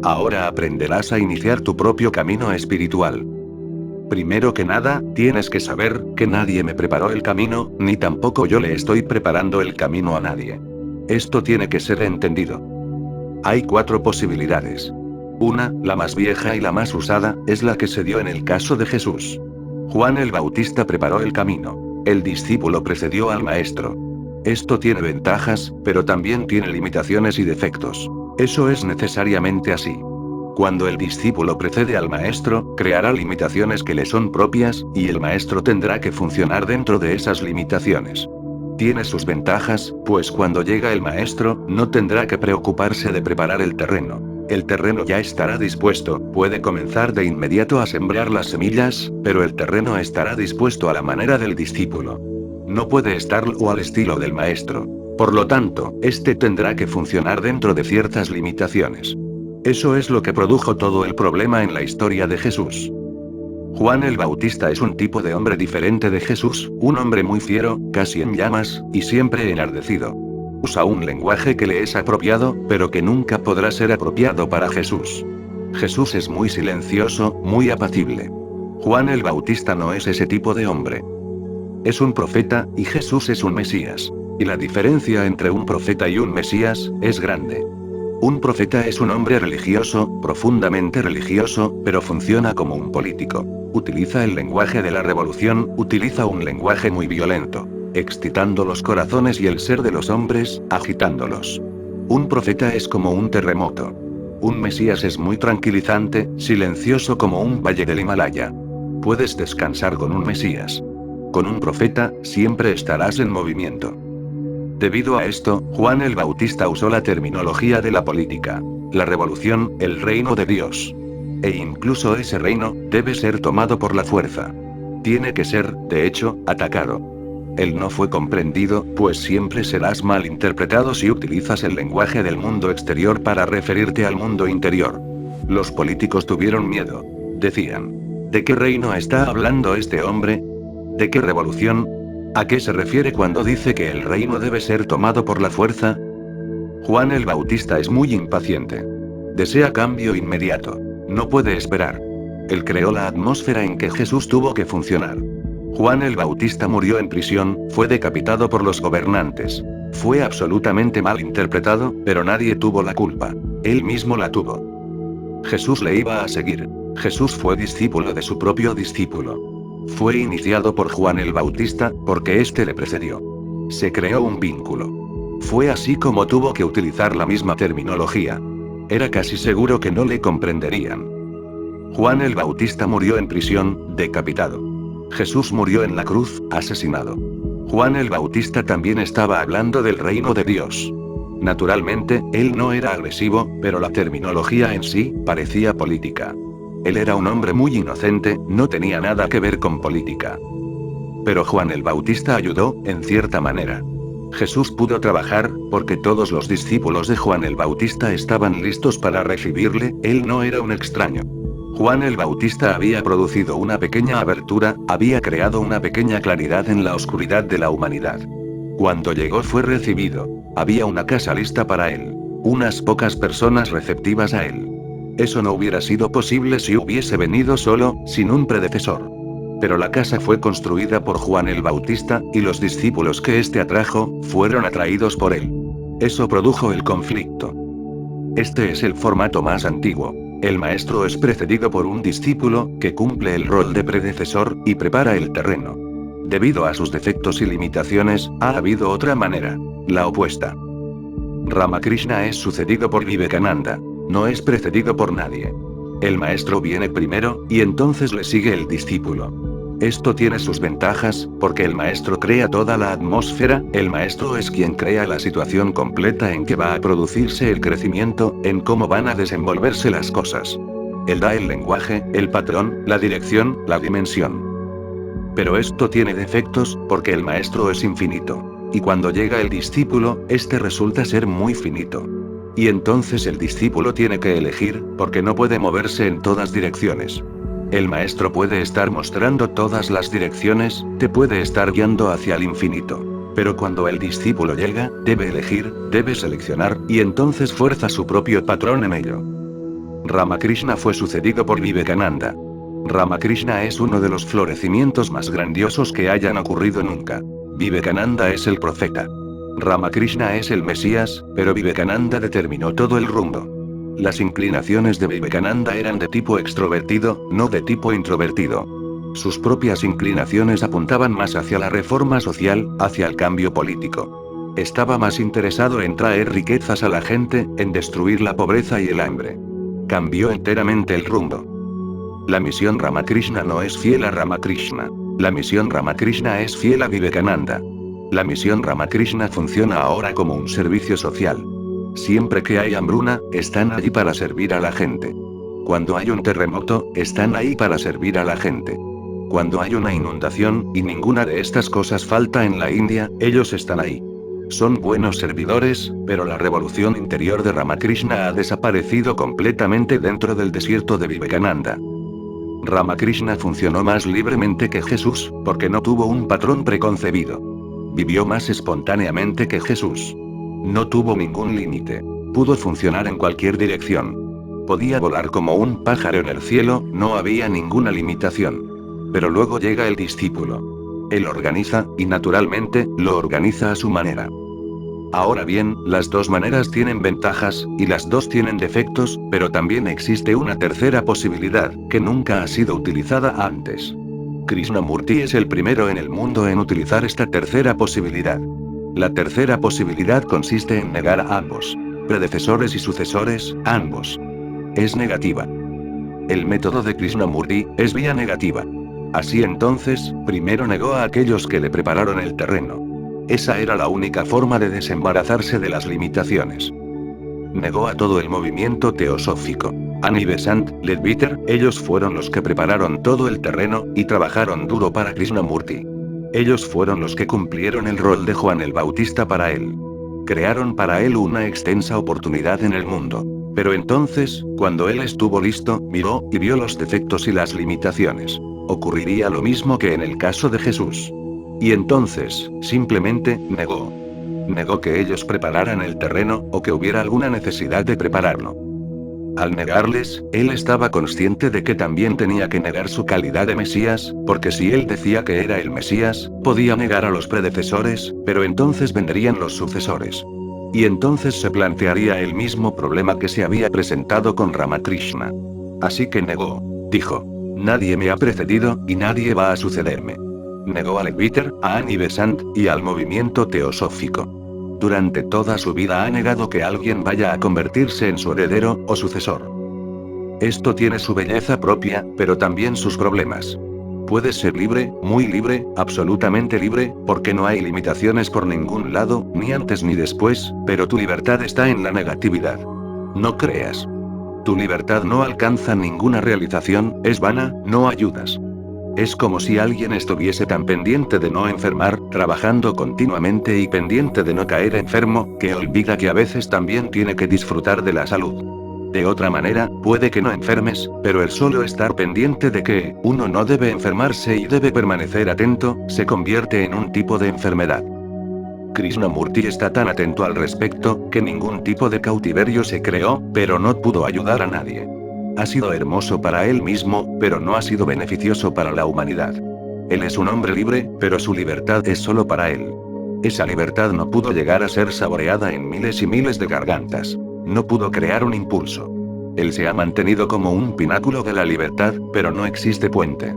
Ahora aprenderás a iniciar tu propio camino espiritual. Primero que nada, tienes que saber que nadie me preparó el camino, ni tampoco yo le estoy preparando el camino a nadie. Esto tiene que ser entendido. Hay 4 posibilidades. Una, la más vieja y la más usada, es la que se dio en el caso de Jesús. Juan el Bautista preparó el camino. El discípulo precedió al maestro. Esto tiene ventajas, pero también tiene limitaciones y defectos. Eso es necesariamente así. Cuando el discípulo precede al maestro, creará limitaciones que le son propias, y el maestro tendrá que funcionar dentro de esas limitaciones. Tiene sus ventajas, pues cuando llega el maestro, no tendrá que preocuparse de preparar el terreno. El terreno ya estará dispuesto, puede comenzar de inmediato a sembrar las semillas, pero el terreno estará dispuesto a la manera del discípulo. No puede estarlo al estilo del maestro. Por lo tanto, este tendrá que funcionar dentro de ciertas limitaciones. Eso es lo que produjo todo el problema en la historia de Jesús. Juan el Bautista es un tipo de hombre diferente de Jesús, un hombre muy fiero, casi en llamas, y siempre enardecido. Usa un lenguaje que le es apropiado, pero que nunca podrá ser apropiado para Jesús. Jesús es muy silencioso, muy apacible. Juan el Bautista no es ese tipo de hombre. Es un profeta, y Jesús es un Mesías. Y la diferencia entre un profeta y un Mesías es grande. Un profeta es un hombre religioso, profundamente religioso, pero funciona como un político. Utiliza el lenguaje de la revolución, utiliza un lenguaje muy violento, excitando los corazones y el ser de los hombres, agitándolos. Un profeta es como un terremoto. Un Mesías es muy tranquilizante, silencioso como un valle del Himalaya. Puedes descansar con un Mesías. Con un profeta, siempre estarás en movimiento. Debido a esto, Juan el Bautista usó la terminología de la política. La revolución, el reino de Dios. E incluso ese reino, debe ser tomado por la fuerza. Tiene que ser, de hecho, atacado. Él no fue comprendido, pues siempre serás mal interpretado si utilizas el lenguaje del mundo exterior para referirte al mundo interior. Los políticos tuvieron miedo. Decían: ¿de qué reino está hablando este hombre? ¿De qué revolución? ¿A qué se refiere cuando dice que el reino debe ser tomado por la fuerza? Juan el Bautista es muy impaciente. Desea cambio inmediato. No puede esperar. Él creó la atmósfera en que Jesús tuvo que funcionar. Juan el Bautista murió en prisión, fue decapitado por los gobernantes. Fue absolutamente mal interpretado, pero nadie tuvo la culpa. Él mismo la tuvo. Jesús le iba a seguir. Jesús fue discípulo de su propio discípulo. Fue iniciado por Juan el Bautista, porque éste le precedió. Se creó un vínculo. Fue así como tuvo que utilizar la misma terminología. Era casi seguro que no le comprenderían. Juan el Bautista murió en prisión, decapitado. Jesús murió en la cruz, asesinado. Juan el Bautista también estaba hablando del reino de Dios. Naturalmente, él no era agresivo, pero la terminología en sí parecía política. Él era un hombre muy inocente, no tenía nada que ver con política. Pero Juan el Bautista ayudó, en cierta manera. Jesús pudo trabajar, porque todos los discípulos de Juan el Bautista estaban listos para recibirle, él no era un extraño. Juan el Bautista había producido una pequeña abertura, había creado una pequeña claridad en la oscuridad de la humanidad. Cuando llegó fue recibido. Había una casa lista para él. Unas pocas personas receptivas a él. Eso no hubiera sido posible si hubiese venido solo, sin un predecesor. Pero la casa fue construida por Juan el Bautista, y los discípulos que éste atrajo, fueron atraídos por él. Eso produjo el conflicto. Este es el formato más antiguo. El maestro es precedido por un discípulo, que cumple el rol de predecesor, y prepara el terreno. Debido a sus defectos y limitaciones, ha habido otra manera. La opuesta. Ramakrishna es sucedido por Vivekananda. No es precedido por nadie. El maestro viene primero, y entonces le sigue el discípulo. Esto tiene sus ventajas, porque el maestro crea toda la atmósfera, el maestro es quien crea la situación completa en que va a producirse el crecimiento, en cómo van a desenvolverse las cosas. Él da el lenguaje, el patrón, la dirección, la dimensión. Pero esto tiene defectos, porque el maestro es infinito. Y cuando llega el discípulo, este resulta ser muy finito. Y entonces el discípulo tiene que elegir, porque no puede moverse en todas direcciones. El maestro puede estar mostrando todas las direcciones, te puede estar guiando hacia el infinito. Pero cuando el discípulo llega, debe elegir, debe seleccionar, y entonces fuerza su propio patrón en ello. Ramakrishna fue sucedido por Vivekananda. Ramakrishna es uno de los florecimientos más grandiosos que hayan ocurrido nunca. Vivekananda es el profeta. Ramakrishna es el Mesías, pero Vivekananda determinó todo el rumbo. Las inclinaciones de Vivekananda eran de tipo extrovertido, no de tipo introvertido. Sus propias inclinaciones apuntaban más hacia la reforma social, hacia el cambio político. Estaba más interesado en traer riquezas a la gente, en destruir la pobreza y el hambre. Cambió enteramente el rumbo. La misión Ramakrishna no es fiel a Ramakrishna. La misión Ramakrishna es fiel a Vivekananda. La misión Ramakrishna funciona ahora como un servicio social. Siempre que hay hambruna, están allí para servir a la gente. Cuando hay un terremoto, están ahí para servir a la gente. Cuando hay una inundación, y ninguna de estas cosas falta en la India, ellos están ahí. Son buenos servidores, pero la revolución interior de Ramakrishna ha desaparecido completamente dentro del desierto de Vivekananda. Ramakrishna funcionó más libremente que Jesús, porque no tuvo un patrón preconcebido. Vivió más espontáneamente que Jesús. No tuvo ningún límite. Pudo funcionar en cualquier dirección. Podía volar como un pájaro en el cielo, no había ninguna limitación. Pero luego llega el discípulo. Él organiza, y naturalmente, lo organiza a su manera. Ahora bien, las dos maneras tienen ventajas, y las dos tienen defectos, pero también existe una tercera posibilidad, que nunca ha sido utilizada antes. Krishnamurti es el primero en el mundo en utilizar esta tercera posibilidad. La tercera posibilidad consiste en negar a ambos. Predecesores y sucesores, ambos. Es negativa. El método de Krishnamurti es vía negativa. Así entonces, primero negó a aquellos que le prepararon el terreno. Esa era la única forma de desembarazarse de las limitaciones. Negó a todo el movimiento teosófico. Ani Besant, Leadbeater, ellos fueron los que prepararon todo el terreno, y trabajaron duro para Krishnamurti. Ellos fueron los que cumplieron el rol de Juan el Bautista para él. Crearon para él una extensa oportunidad en el mundo. Pero entonces, cuando él estuvo listo, miró, y vio los defectos y las limitaciones. Ocurriría lo mismo que en el caso de Jesús. Y entonces, simplemente, negó. Negó que ellos prepararan el terreno, o que hubiera alguna necesidad de prepararlo. Al negarles, él estaba consciente de que también tenía que negar su calidad de Mesías, porque si él decía que era el Mesías, podía negar a los predecesores, pero entonces vendrían los sucesores. Y entonces se plantearía el mismo problema que se había presentado con Ramakrishna. Así que negó. Dijo: nadie me ha precedido, y nadie va a sucederme. Negó a Leadbeater, a Ani Besant, y al movimiento teosófico. Durante toda su vida ha negado que alguien vaya a convertirse en su heredero, o sucesor. Esto tiene su belleza propia, pero también sus problemas. Puedes ser libre, muy libre, absolutamente libre, porque no hay limitaciones por ningún lado, ni antes ni después, pero tu libertad está en la negatividad. No creas. Tu libertad no alcanza ninguna realización, es vana, no ayudas. Es como si alguien estuviese tan pendiente de no enfermar, trabajando continuamente y pendiente de no caer enfermo, que olvida que a veces también tiene que disfrutar de la salud. De otra manera, puede que no enfermes, pero el solo estar pendiente de que uno no debe enfermarse y debe permanecer atento, se convierte en un tipo de enfermedad. Krishnamurti está tan atento al respecto, que ningún tipo de cautiverio se creó, pero no pudo ayudar a nadie. Ha sido hermoso para él mismo, pero no ha sido beneficioso para la humanidad. Él es un hombre libre, pero su libertad es solo para él. Esa libertad no pudo llegar a ser saboreada en miles y miles de gargantas. No pudo crear un impulso. Él se ha mantenido como un pináculo de la libertad, pero no existe puente.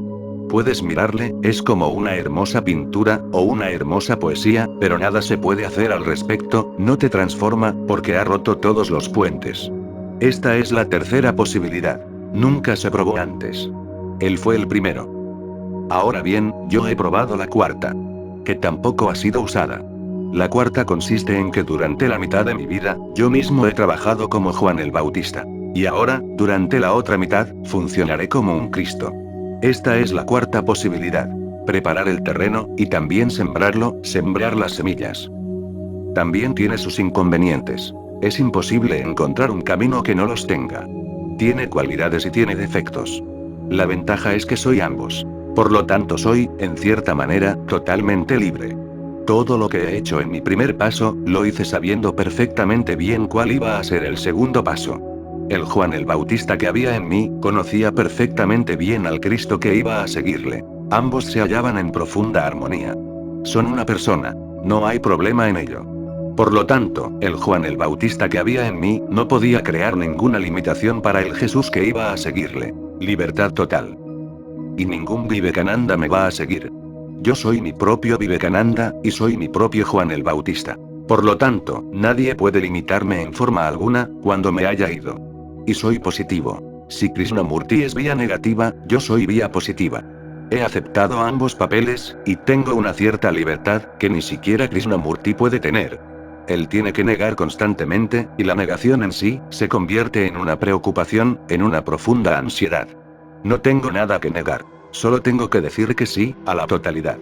Puedes mirarle, es como una hermosa pintura, o una hermosa poesía, pero nada se puede hacer al respecto, no te transforma, porque ha roto todos los puentes. Esta es la tercera posibilidad. Nunca se probó antes. Él fue el primero. Ahora bien, yo he probado la cuarta. Que tampoco ha sido usada. La cuarta consiste en que durante la mitad de mi vida, yo mismo he trabajado como Juan el Bautista. Y ahora, durante la otra mitad, funcionaré como un Cristo. Esta es la cuarta posibilidad. Preparar el terreno, y también sembrarlo, sembrar las semillas. También tiene sus inconvenientes. Es imposible encontrar un camino que no los tenga. Tiene cualidades y tiene defectos. La ventaja es que soy ambos. Por lo tanto soy, en cierta manera, totalmente libre. Todo lo que he hecho en mi primer paso, lo hice sabiendo perfectamente bien cuál iba a ser el segundo paso. El Juan el Bautista que había en mí, conocía perfectamente bien al Cristo que iba a seguirle. Ambos se hallaban en profunda armonía. Son una persona. No hay problema en ello. Por lo tanto, el Juan el Bautista que había en mí, no podía crear ninguna limitación para el Jesús que iba a seguirle. Libertad total. Y ningún Vivekananda me va a seguir. Yo soy mi propio Vivekananda, y soy mi propio Juan el Bautista. Por lo tanto, nadie puede limitarme en forma alguna, cuando me haya ido. Y soy positivo. Si Krishnamurti es vía negativa, yo soy vía positiva. He aceptado ambos papeles, y tengo una cierta libertad, que ni siquiera Krishnamurti puede tener. Él tiene que negar constantemente, y la negación en sí, se convierte en una preocupación, en una profunda ansiedad. No tengo nada que negar. Solo tengo que decir que sí, a la totalidad.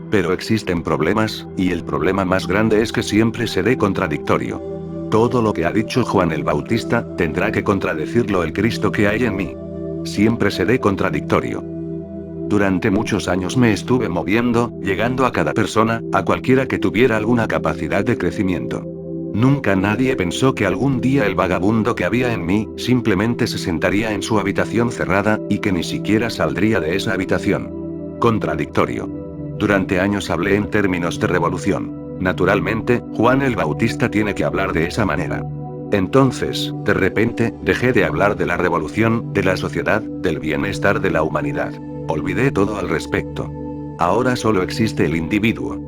Pero existen problemas, y el problema más grande es que siempre seré contradictorio. Todo lo que ha dicho Juan el Bautista, tendrá que contradecirlo el Cristo que hay en mí. Siempre seré contradictorio. Durante muchos años me estuve moviendo, llegando a cada persona, a cualquiera que tuviera alguna capacidad de crecimiento. Nunca nadie pensó que algún día el vagabundo que había en mí, simplemente se sentaría en su habitación cerrada, y que ni siquiera saldría de esa habitación. Contradictorio. Durante años hablé en términos de revolución. Naturalmente, Juan el Bautista tiene que hablar de esa manera. Entonces, de repente, dejé de hablar de la revolución, de la sociedad, del bienestar de la humanidad. Olvidé todo al respecto. Ahora solo existe el individuo.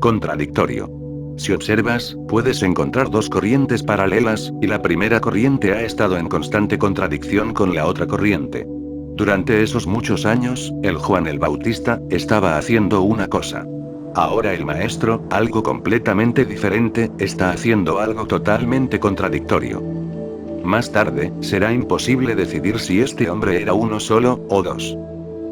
Contradictorio. Si observas, puedes encontrar dos corrientes paralelas, y la primera corriente ha estado en constante contradicción con la otra corriente. Durante esos muchos años, el Juan el Bautista, estaba haciendo una cosa. Ahora el maestro, algo completamente diferente, está haciendo algo totalmente contradictorio. Más tarde, será imposible decidir si este hombre era uno solo, o dos.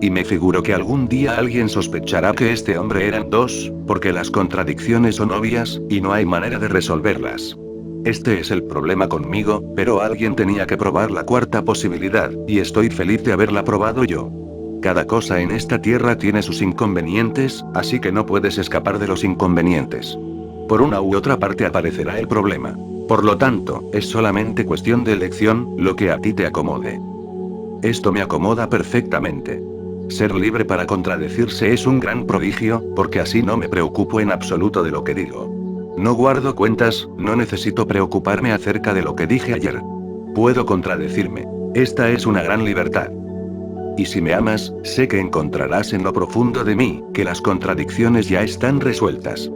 Y me figuro que algún día alguien sospechará que este hombre eran dos, porque las contradicciones son obvias, y no hay manera de resolverlas. Este es el problema conmigo, pero alguien tenía que probar la cuarta posibilidad, y estoy feliz de haberla probado yo. Cada cosa en esta tierra tiene sus inconvenientes, así que no puedes escapar de los inconvenientes. Por una u otra parte aparecerá el problema. Por lo tanto, es solamente cuestión de elección, lo que a ti te acomode. Esto me acomoda perfectamente. Ser libre para contradecirse es un gran prodigio, porque así no me preocupo en absoluto de lo que digo. No guardo cuentas, no necesito preocuparme acerca de lo que dije ayer. Puedo contradecirme. Esta es una gran libertad. Y si me amas, sé que encontrarás en lo profundo de mí, que las contradicciones ya están resueltas.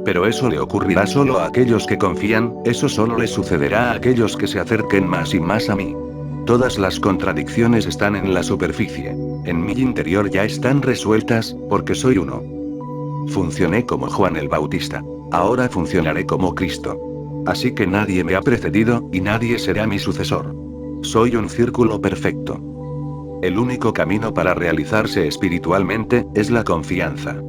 Pero eso le ocurrirá solo a aquellos que confían, eso solo le sucederá a aquellos que se acerquen más y más a mí. Todas las contradicciones están en la superficie. En mi interior ya están resueltas, porque soy uno. Funcioné como Juan el Bautista. Ahora funcionaré como Cristo. Así que nadie me ha precedido, y nadie será mi sucesor. Soy un círculo perfecto. El único camino para realizarse espiritualmente, es la confianza.